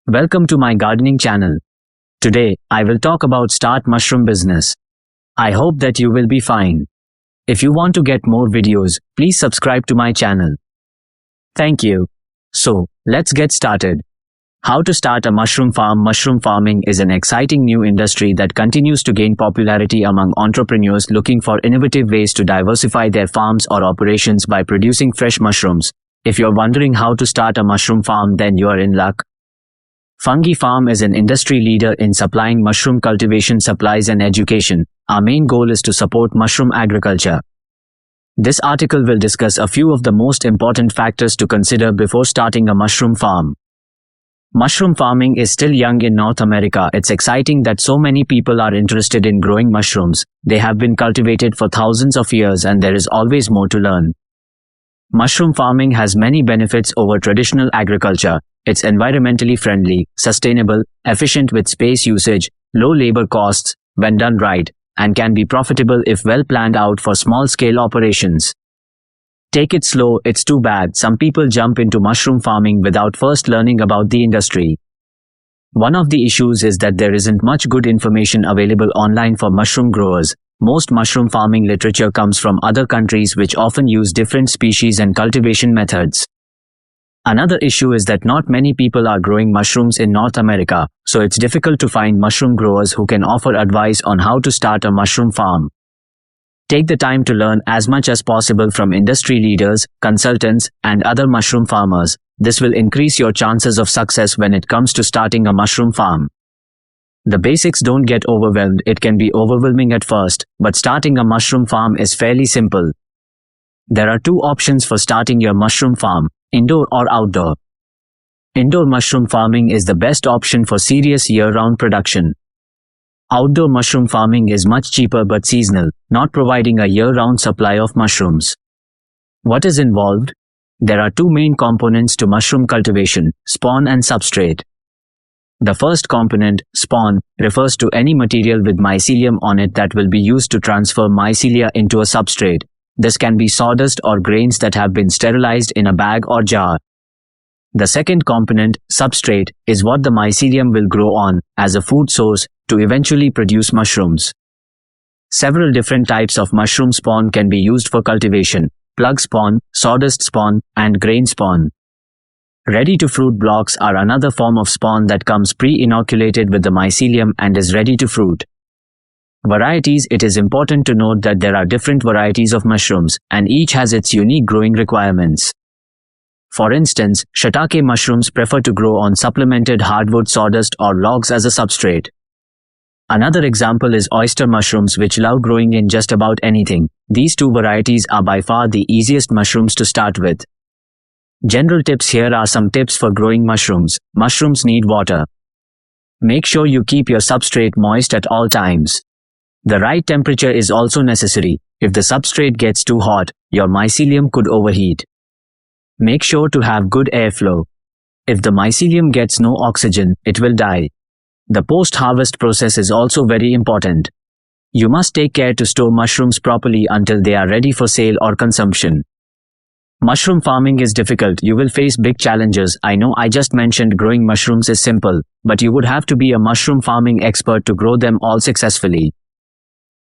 Welcome to my gardening channel. Today, I will talk about start mushroom business. I hope that you will be fine. If you want to get more videos, please subscribe to my channel. Thank you. So, let's get started. How to start a mushroom farm? Mushroom farming is an exciting new industry that continues to gain popularity among entrepreneurs looking for innovative ways to diversify their farms or operations by producing fresh mushrooms. If you're wondering how to start a mushroom farm, then you are in luck. Fungi Farm is an industry leader in supplying mushroom cultivation supplies and education. Our main goal is to support mushroom agriculture. This article will discuss a few of the most important factors to consider before starting a mushroom farm. Mushroom farming is still young in North America. It's exciting that so many people are interested in growing mushrooms. They have been cultivated for thousands of years and there is always more to learn. Mushroom farming has many benefits over traditional agriculture. It's environmentally friendly, sustainable, efficient with space usage, low labor costs when done right, and can be profitable if well planned out for small-scale operations. Take it slow. It's too bad some people jump into mushroom farming without first learning about the industry. One of the issues is that there isn't much good information available online for mushroom growers. Most mushroom farming literature comes from other countries which often use different species and cultivation methods. Another issue is that not many people are growing mushrooms in North America, so it's difficult to find mushroom growers who can offer advice on how to start a mushroom farm. Take the time to learn as much as possible from industry leaders, consultants, and other mushroom farmers. This will increase your chances of success when it comes to starting a mushroom farm. The basics. Don't get overwhelmed. It can be overwhelming at first, but starting a mushroom farm is fairly simple. There are two options for starting your mushroom farm: indoor or outdoor. Indoor mushroom farming is the best option for serious year-round production. Outdoor mushroom farming is much cheaper but seasonal, not providing a year-round supply of mushrooms. What is involved? There are two main components to mushroom cultivation: spawn and substrate. The first component, spawn, refers to any material with mycelium on it that will be used to transfer mycelia into a substrate. This can be sawdust or grains that have been sterilized in a bag or jar. The second component, substrate, is what the mycelium will grow on as a food source to eventually produce mushrooms. Several different types of mushroom spawn can be used for cultivation: plug spawn, sawdust spawn, and grain spawn. Ready-to-fruit blocks are another form of spawn that comes pre-inoculated with the mycelium and is ready to fruit. Varieties. It is important to note that there are different varieties of mushrooms, and each has its unique growing requirements. For instance, shiitake mushrooms prefer to grow on supplemented hardwood, sawdust, or logs as a substrate. Another example is oyster mushrooms, which love growing in just about anything. These two varieties are by far the easiest mushrooms to start with. General tips. Here are some tips for growing mushrooms. Mushrooms need water. Make sure you keep your substrate moist at all times. The right temperature is also necessary. If the substrate gets too hot, your mycelium could overheat. Make sure to have good airflow. If the mycelium gets no oxygen, it will die. The post-harvest process is also very important. You must take care to store mushrooms properly until they are ready for sale or consumption. Mushroom farming is difficult. You will face big challenges. I know I just mentioned growing mushrooms is simple, but you would have to be a mushroom farming expert to grow them all successfully.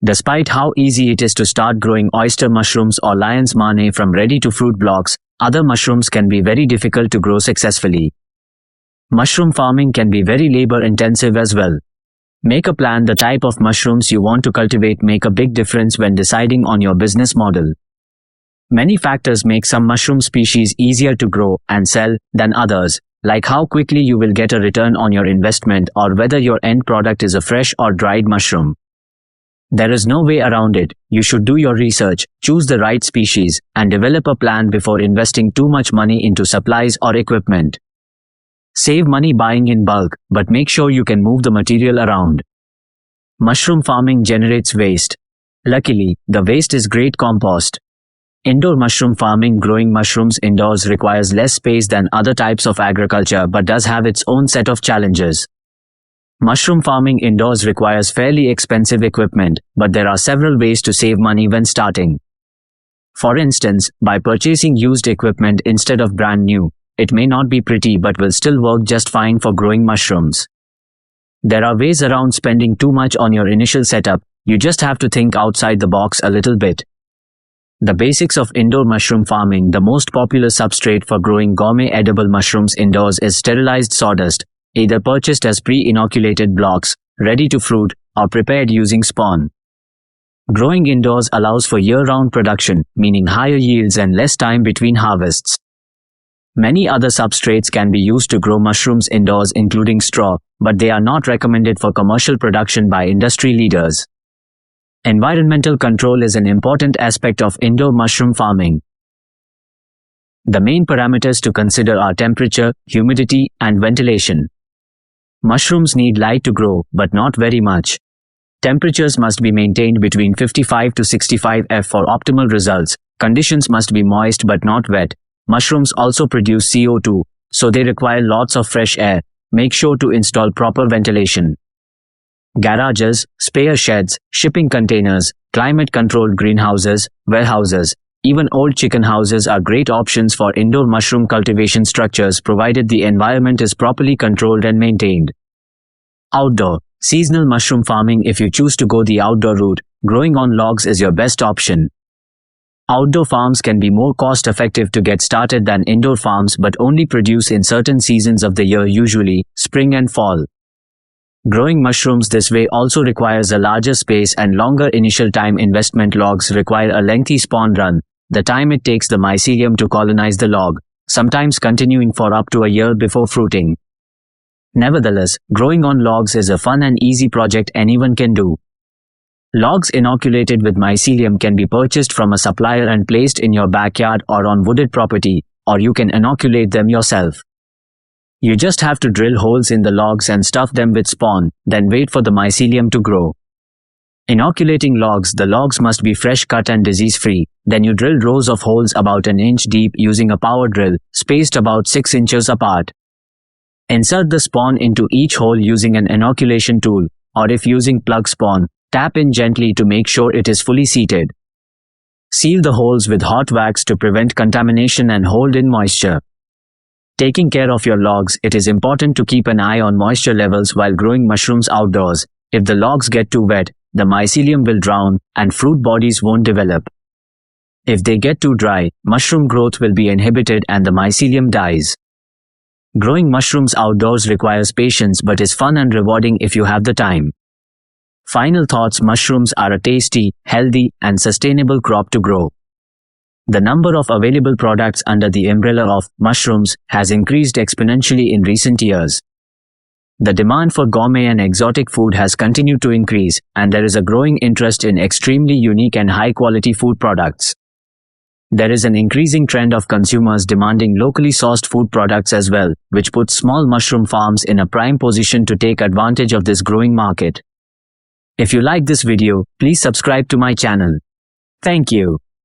Despite how easy it is to start growing oyster mushrooms or lion's mane from ready-to-fruit blocks, other mushrooms can be very difficult to grow successfully. Mushroom farming can be very labor-intensive as well. Make a plan. The type of mushrooms you want to cultivate make a big difference when deciding on your business model. Many factors make some mushroom species easier to grow and sell than others, like how quickly you will get a return on your investment or whether your end product is a fresh or dried mushroom. There is no way around it. You should do your research, choose the right species, and develop a plan before investing too much money into supplies or equipment. Save money buying in bulk, but make sure you can move the material around. Mushroom farming generates waste. Luckily, the waste is great compost. Indoor mushroom farming. Growing mushrooms indoors requires less space than other types of agriculture but does have its own set of challenges. Mushroom farming indoors requires fairly expensive equipment, but there are several ways to save money when starting. For instance, by purchasing used equipment instead of brand new, It may not be pretty but will still work just fine for growing mushrooms. There are ways around spending too much on your initial setup. You just have to think outside the box a little bit. The basics of indoor mushroom farming. The most popular substrate for growing gourmet edible mushrooms indoors is sterilized sawdust, either purchased as pre-inoculated blocks, ready to fruit, or prepared using spawn. Growing indoors allows for year-round production, meaning higher yields and less time between harvests. Many other substrates can be used to grow mushrooms indoors, including straw, but they are not recommended for commercial production by industry leaders. Environmental control is an important aspect of indoor mushroom farming. The main parameters to consider are temperature, humidity, and ventilation. Mushrooms need light to grow, but not very much. Temperatures must be maintained between 55 to 65 F for optimal results. Conditions must be moist but not wet. Mushrooms also produce CO2, so they require lots of fresh air. Make sure to install proper ventilation. Garages, spare sheds, shipping containers, climate-controlled greenhouses, warehouses, even old chicken houses are great options for indoor mushroom cultivation structures provided the environment is properly controlled and maintained. Outdoor, seasonal mushroom farming. If you choose to go the outdoor route, growing on logs is your best option. Outdoor farms can be more cost-effective to get started than indoor farms but only produce in certain seasons of the year, usually spring and fall. Growing mushrooms this way also requires a larger space and longer initial time investment. Logs require a lengthy spawn run, the time it takes the mycelium to colonize the log, sometimes continuing for up to a year before fruiting. Nevertheless, growing on logs is a fun and easy project anyone can do. Logs inoculated with mycelium can be purchased from a supplier and placed in your backyard or on wooded property, or you can inoculate them yourself. You just have to drill holes in the logs and stuff them with spawn, then wait for the mycelium to grow. Inoculating logs. The logs must be fresh cut and disease-free. Then you drill rows of holes about an inch deep using a power drill, spaced about 6 inches apart. Insert the spawn into each hole using an inoculation tool, or if using plug spawn, tap in gently to make sure it is fully seated. Seal the holes with hot wax to prevent contamination and hold in moisture. Taking care of your logs. It is important to keep an eye on moisture levels while growing mushrooms outdoors. If the logs get too wet, the mycelium will drown and fruit bodies won't develop. If they get too dry, mushroom growth will be inhibited and the mycelium dies. Growing mushrooms outdoors requires patience but is fun and rewarding if you have the time. Final thoughts. Mushrooms are a tasty, healthy, and sustainable crop to grow. The number of available products under the umbrella of mushrooms has increased exponentially in recent years. The demand for gourmet and exotic food has continued to increase, and there is a growing interest in extremely unique and high-quality food products. There is an increasing trend of consumers demanding locally sourced food products as well, which puts small mushroom farms in a prime position to take advantage of this growing market. If you like this video, please subscribe to my channel. Thank you.